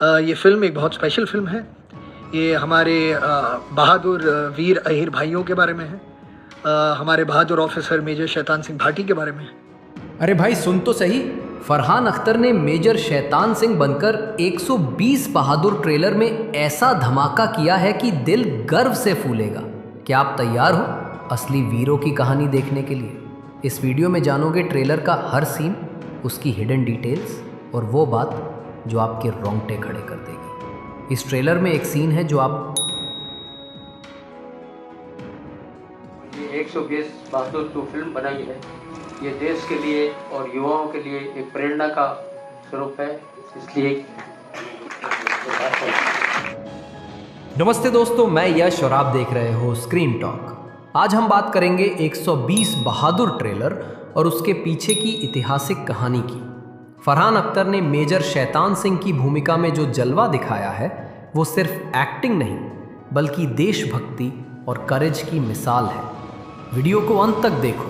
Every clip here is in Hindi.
ये फ़िल्म एक बहुत स्पेशल फ़िल्म है। ये हमारे बहादुर वीर अहिर भाइयों के बारे में है। हमारे बहादुर ऑफिसर मेजर शैतान सिंह भाटी के बारे में है। अरे भाई सुन तो सही, फरहान अख्तर ने मेजर शैतान सिंह बनकर 120 बहादुर ट्रेलर में ऐसा धमाका किया है कि दिल गर्व से फूलेगा। क्या आप तैयार हो असली वीरों की कहानी देखने के लिए? इस वीडियो में जानोगे ट्रेलर का हर सीन, उसकी हिडन डिटेल्स और वो बात जो आपके रोंगटे खड़े कर देगी। इस ट्रेलर में एक सीन है जो आप ये 120 बहादुर जो फिल्म बनाई है, ये देश के लिए और युवाओं के लिए एक प्रेरणा का स्वरूप है, इसलिए नमस्ते दोस्तों, मैं यश और आप देख रहे हो स्क्रीन टॉक। आज हम बात करेंगे 120 बहादुर ट्रेलर और उसके पीछे की ऐतिहासिक कहानी की। फरहान अख्तर ने मेजर शैतान सिंह की भूमिका में जो जलवा दिखाया है वो सिर्फ एक्टिंग नहीं बल्कि देशभक्ति और करेज की मिसाल है। वीडियो को अंत तक देखो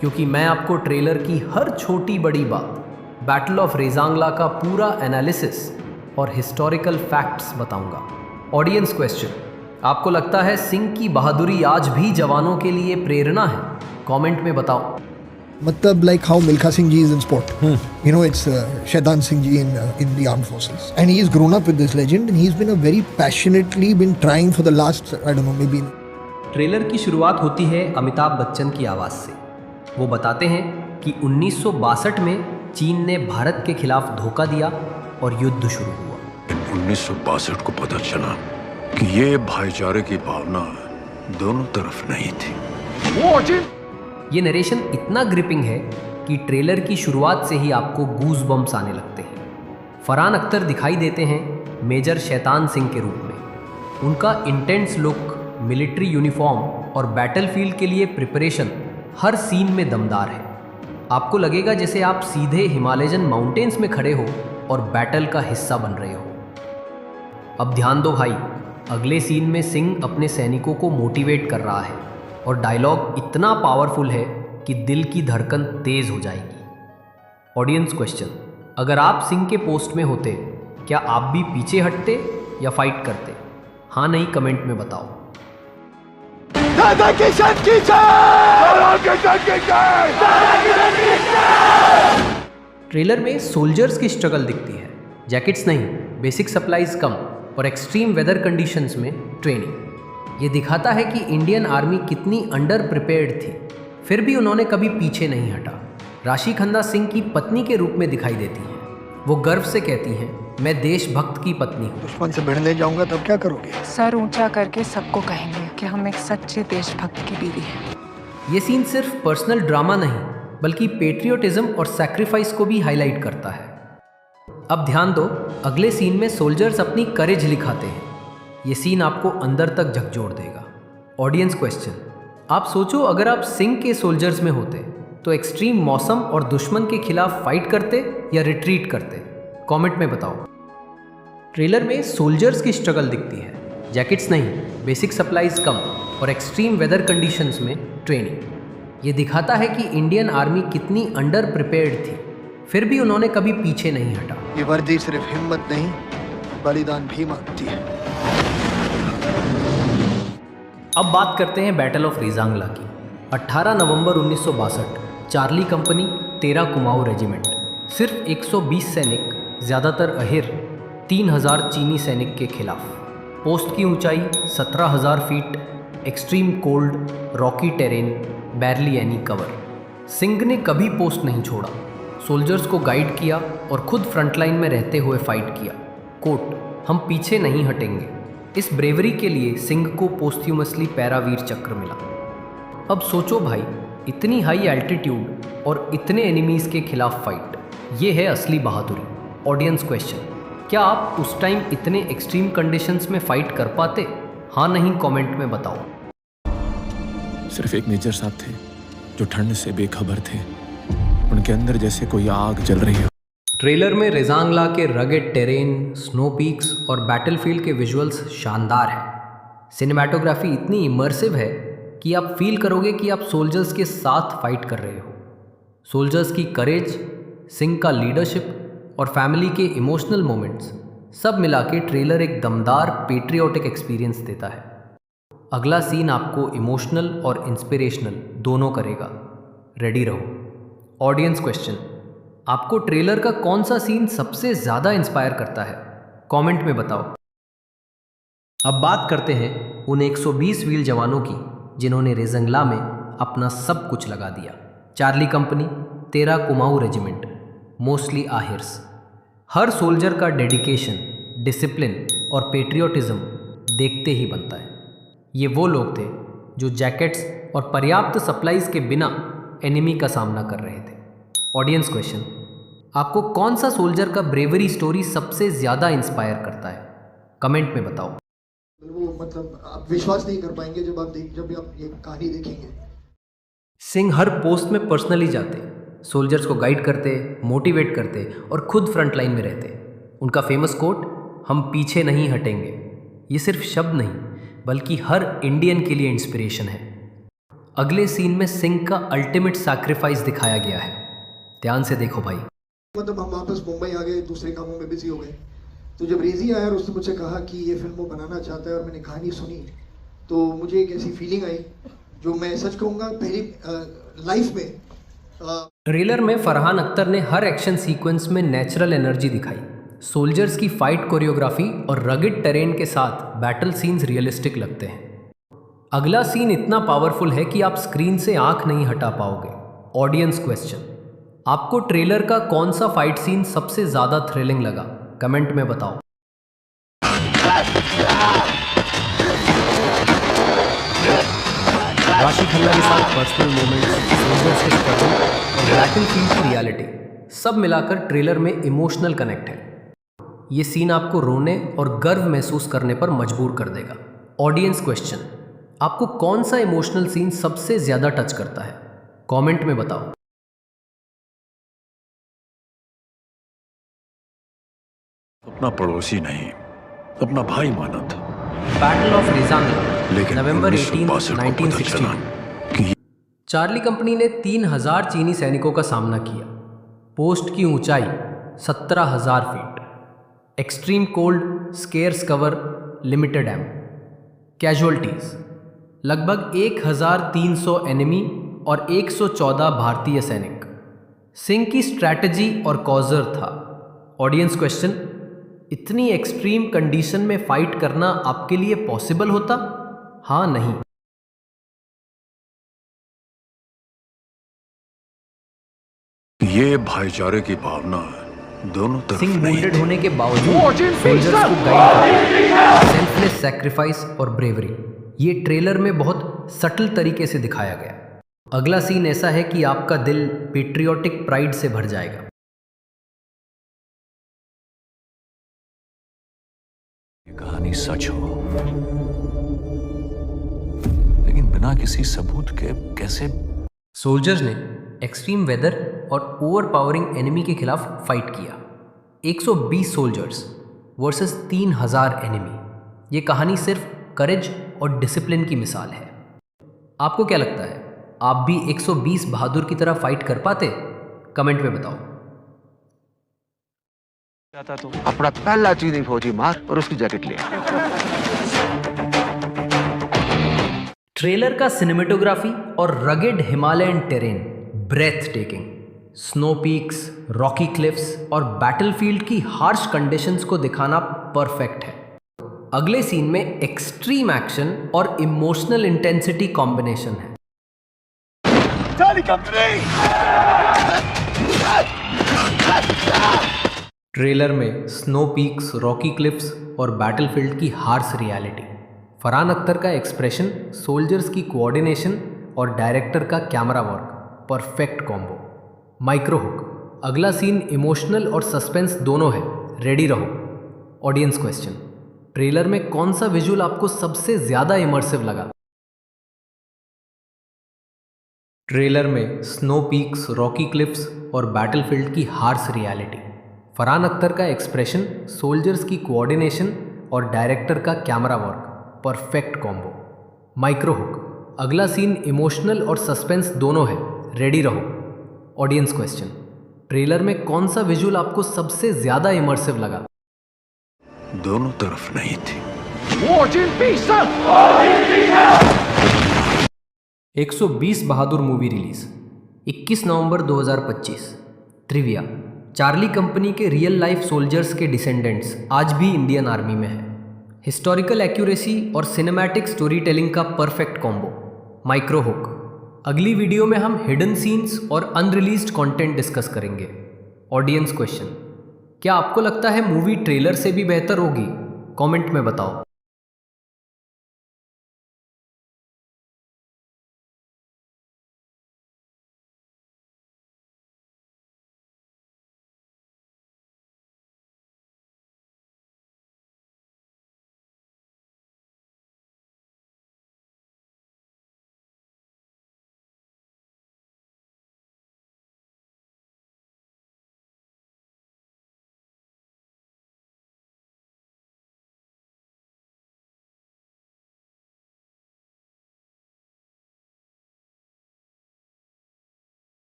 क्योंकि मैं आपको ट्रेलर की हर छोटी बड़ी बात, बैटल ऑफ रेजांगला का पूरा एनालिसिस और हिस्टोरिकल फैक्ट्स बताऊंगा। ऑडियंस क्वेश्चन, आपको लगता है सिंह की बहादुरी आज भी जवानों के लिए प्रेरणा है? कमेंट में बताओ। मतलब like how Milkha Singh ji is in sport. You know, it's Shaitan Singh ji in the armed forces. And he's grown up with this legend and he's been very passionately been trying for the last, I don't know, maybe. Trailer की शुरुआत होती है अमिताभ बच्चन की आवाज़ से। वो बताते हैं कि 1962 में चीन ने भारत के खिलाफ धोखा दिया और युद्ध शुरू हुआ। 1962 को पता चला कि ये भाईचारे की भावना दोनों तरफ नहीं थी। ये नरेशन इतना ग्रिपिंग है कि ट्रेलर की शुरुआत से ही आपको गूज बम्स आने लगते हैं। फरहान अख्तर दिखाई देते हैं मेजर शैतान सिंह के रूप में। उनका इंटेंस लुक, मिलिट्री यूनिफॉर्म और बैटलफील्ड के लिए प्रिपरेशन हर सीन में दमदार है। आपको लगेगा जैसे आप सीधे हिमालयन माउंटेन्स में खड़े हो और बैटल का हिस्सा बन रहे हो। अब ध्यान दो भाई, अगले सीन में सिंह अपने सैनिकों को मोटिवेट कर रहा है और डायलॉग इतना पावरफुल है कि दिल की धड़कन तेज हो जाएगी। ऑडियंस क्वेश्चन, अगर आप सिंह के पोस्ट में होते क्या आप भी पीछे हटते या फाइट करते? हाँ नहीं कमेंट में बताओ। ट्रेलर में सोल्जर्स की स्ट्रगल दिखती है। जैकेट्स नहीं, बेसिक सप्लाईज कम और एक्सट्रीम वेदर कंडीशंस में ट्रेनिंग। ये दिखाता है कि इंडियन आर्मी कितनी अंडर प्रिपेयर्ड थी, फिर भी उन्होंने कभी पीछे नहीं हटा। राशि खन्ना सिंह की पत्नी के रूप में दिखाई देती हैं। वो गर्व से कहती हैं, मैं देशभक्त की पत्नी हूँ। दुश्मन से भिड़ने जाऊंगा तब क्या करोगे? सर ऊंचा करके सबको कहेंगे कि हम एक सच्चे देशभक्त की बीवी हैं। ये सीन सिर्फ पर्सनल ड्रामा नहीं बल्कि पेट्रियोटिज्म और सैक्रिफाइस को भी हाईलाइट करता है। अब ध्यान दो, अगले सीन में सोल्जर्स अपनी करेज दिखाते हैं। ये सीन आपको अंदर तक झकझोर देगा। ऑडियंस क्वेश्चन, आप सोचो अगर आप सिंह के सोल्जर्स में होते तो एक्सट्रीम मौसम और दुश्मन के खिलाफ फाइट करते या रिट्रीट करते? कमेंट में बताओ। ट्रेलर में सोल्जर्स की स्ट्रगल दिखती है। जैकेट्स नहीं, बेसिक सप्लाईज कम और एक्सट्रीम वेदर कंडीशंस में ट्रेनिंग। ये दिखाता है कि इंडियन आर्मी कितनी अंडर प्रिपेयर्ड थी, फिर भी उन्होंने कभी पीछे नहीं हटा। ये वर्दी सिर्फ हिम्मत नहीं, बलिदान भी मांगती है। अब बात करते हैं बैटल ऑफ रेजांगला की। 18 नवंबर 1962, चार्ली कंपनी, 13 कुमाऊं रेजिमेंट, सिर्फ 120 सैनिक, ज़्यादातर अहिर, 3000 चीनी सैनिक के खिलाफ। पोस्ट की ऊंचाई 17,000 फीट, extreme cold, Rocky terrain, बैरली any cover. Singh ने कभी पोस्ट नहीं छोड़ा, सोल्जर्स को गाइड किया और खुद फ्रंटलाइन में रहते हुए फाइट किया। कोट, हम पीछे नहीं हटेंगे। इस ब्रेवरी के लिए सिंह को पोस्ट्यूमसली पैरावीर चक्र मिला। अब सोचो भाई, इतनी हाई एल्टीट्यूड और इतने एनिमीज के खिलाफ फाइट, ये है असली बहादुरी। ऑडियंस क्वेश्चन, क्या आप उस टाइम इतने एक्सट्रीम कंडीशंस में फाइट कर पाते? हाँ नहीं कमेंट में बताओ। सिर्फ एक मेजर साहब थे जो ठंड से बेखबर थे। उनके अंदर जैसे कोई आग जल रही हो। ट्रेलर में रेजांगला के रगेड टेरेन, स्नो पीक्स और बैटलफील्ड के विजुअल्स शानदार हैं। सिनेमैटोग्राफी इतनी इमर्सिव है कि आप फील करोगे कि आप सोल्जर्स के साथ फाइट कर रहे हो। सोल्जर्स की करेज, सिंह का लीडरशिप और फैमिली के इमोशनल मोमेंट्स सब मिला के ट्रेलर एक दमदार पेट्रियोटिक एक्सपीरियंस देता है। अगला सीन आपको इमोशनल और इंस्पिरेशनल दोनों करेगा। रेडी रहो। ऑडियंस क्वेश्चन, आपको ट्रेलर का कौन सा सीन सबसे ज़्यादा इंस्पायर करता है? कमेंट में बताओ। अब बात करते हैं उन 120 वीर जवानों की जिन्होंने रेजंगला में अपना सब कुछ लगा दिया। Charlie company, 13 Kumaon regiment, mostly Ahirs. हर सोल्जर का डेडिकेशन, डिसिप्लिन और पेट्रियोटिज्म देखते ही बनता है। ये वो लोग थे जो जैकेट्स और पर्याप्त सप्लाईज के बिना एनिमी का सामना कर रहे थे। ऑडियंस क्वेश्चन, आपको कौन सा सोल्जर का ब्रेवरी स्टोरी सबसे ज़्यादा इंस्पायर करता है? कमेंट में बताओ। वो मतलब आप विश्वास नहीं कर पाएंगे जब आप ये कहानी देखेंगे। सिंह हर पोस्ट में पर्सनली जाते, सोल्जर्स को गाइड करते, मोटिवेट करते और खुद फ्रंट लाइन में रहते। उनका फेमस कोट, हम पीछे नहीं हटेंगे, ये सिर्फ शब्द नहीं बल्कि हर इंडियन के लिए इंस्पिरेशन है। अगले सीन में सिंह का अल्टीमेट सैक्रिफाइस दिखाया गया है। ध्यान से देखो भाई। मतलब हम वापस मुंबई आ गए, दूसरे कामों में बिजी हो गए। तो जब रेजी आया और उसने मुझसे कहा कि ये फिल्म वो बनाना चाहता है और मैंने कहानी सुनी, तो मुझे एक ऐसी फीलिंग आई जो मैं सच कहूँगा पहली लाइफ में। ट्रेलर में फरहान अख्तर ने हर एक्शन सीक्वेंस में नेचुरल एनर्जी दिखाई। सोल्जर्स की फाइट कोरियोग्राफी और रगिड टेरेन के साथ बैटल सीन्स रियलिस्टिक लगते हैं। अगला सीन इतना पावरफुल है कि आप स्क्रीन से आंख नहीं हटा पाओगे। ऑडियंस क्वेश्चन, आपको ट्रेलर का कौन सा फाइट सीन सबसे ज़्यादा थ्रिलिंग लगा? कमेंट में बताओ। राशि खन्ना के साथ पर्सनल मोमेंट्स, सोल्जर्स के स्ट्रगल और बैटलफील्ड की रियलिटी सब मिलाकर ट्रेलर में इमोशनल कनेक्ट है। ये सीन आपको रोने और गर्व महसूस करने पर मजबूर कर देगा। ऑडियंस क्वेश्चन, आपको कौन सा इमोशनल सीन सबसे ज़्यादा टच करता है? कमेंट में बताओ। अपना पड़ोसी नहीं, अपना भाई माना था। बैटल ऑफ रेजांगला, लेकिन नवंबर 18, 1962 को पता चला 1960। कि चार्ली कंपनी ने 3000 चीनी सैनिकों का सामना किया। पोस्ट की ऊंचाई 17,000 फीट। Extreme cold, scarce cover, limited एम। कैजुअल्टीज लगभग 1300 एनिमी और 114 भारतीय सैनिक। सिंह की स्ट्रैटेजी और कॉजर था। ऑडियंस क्वेश्चन, इतनी एक्सट्रीम कंडीशन में फाइट करना आपके लिए पॉसिबल होता? हाँ, नहीं। ये भाईचारे की भावना दोनों तरफ सिंह नहीं वुंडेड थी। होने के बावजूद सोल्जर्स को गाइड, सेल्फलेस सैक्रिफाइस और ब्रेवरी, ये ट्रेलर में बहुत सटल तरीके से दिखाया गया। अगला सीन ऐसा है कि आपका दिल पेट्रियोटिक प्राइड से भर जाएगा। ये कहानी सच हो, लेकिन बिना किसी सबूत के कैसे? सोल्जर्स ने एक्सट्रीम वेदर और ओवरपावरिंग एनिमी के खिलाफ फाइट किया। 120 सोल्जर्स वर्सेस 3000 एनिमी। ये कहानी सिर्फ करेज और डिसिप्लिन की मिसाल है। आपको क्या लगता है, आप भी 120 बहादुर की तरह फाइट कर पाते? कमेंट में बताओ। अपना पहला चीनी फौजी मार और उसकी जैकेट ले। ट्रेलर का सिनेमेटोग्राफी और rugged Himalayan terrain breathtaking. Snow peaks, rocky cliffs और बैटलफील्ड की हार्श कंडीशंस को दिखाना परफेक्ट है। अगले सीन में एक्सट्रीम एक्शन और इमोशनल इंटेंसिटी कॉम्बिनेशन है। ट्रेलर में स्नो पीक्स, रॉकी क्लिफ्स और बैटलफील्ड की हार्श रियलिटी, फरहान अख्तर का एक्सप्रेशन, सोल्जर्स की कोऑर्डिनेशन और डायरेक्टर का camera work, perfect combo. Micro hook, अगला सीन इमोशनल और सस्पेंस दोनों है। रेडी रहो। ऑडियंस क्वेश्चन, ट्रेलर में कौन सा विजुअल आपको सबसे ज़्यादा इमर्सिव लगा? ट्रेलर में स्नो पीक्स, रॉकी क्लिफ्स और बैटलफील्ड की हार्श रियलिटी, फरहान अख्तर का एक्सप्रेशन, सोल्जर्स की कोऑर्डिनेशन और डायरेक्टर का camera work, perfect combo. Micro hook, अगला सीन इमोशनल और सस्पेंस दोनों है। रेडी रहो। ऑडियंस क्वेश्चन, ट्रेलर में कौन सा विजुअल आपको सबसे ज़्यादा इमर्सिव लगा? दोनों तरफ नहीं थी। 120 बहादुर मूवी रिलीज 21 नवंबर 2025। ट्रिविया: चार्ली कंपनी के रियल लाइफ सोल्जर्स के डिसेंडेंट्स आज भी इंडियन आर्मी में हैं। हिस्टोरिकल एक्यूरेसी और सिनेमैटिक स्टोरी टेलिंग का परफेक्ट कॉम्बो। माइक्रो हुक: अगली वीडियो में हम हिडन सीन्स और अनरिलीज्ड कंटेंट डिस्कस करेंगे। ऑडियंस क्वेश्चन: क्या आपको लगता है मूवी ट्रेलर से भी बेहतर होगी? कमेंट में बताओ।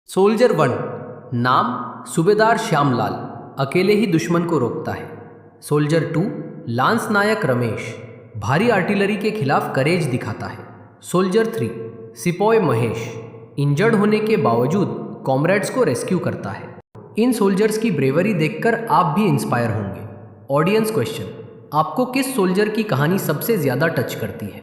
सोल्जर 1, नाम सूबेदार श्यामलाल, अकेले ही दुश्मन को रोकता है। सोल्जर 2, लांस नायक रमेश, भारी आर्टिलरी के खिलाफ करेज दिखाता है। सोल्जर 3, सिपॉय महेश, इंजर्ड होने के बावजूद कॉमरेड्स को रेस्क्यू करता है। इन सोल्जर्स की ब्रेवरी देखकर आप भी इंस्पायर होंगे। ऑडियंस क्वेश्चन: आपको किस सोल्जर की कहानी सबसे ज़्यादा टच करती है?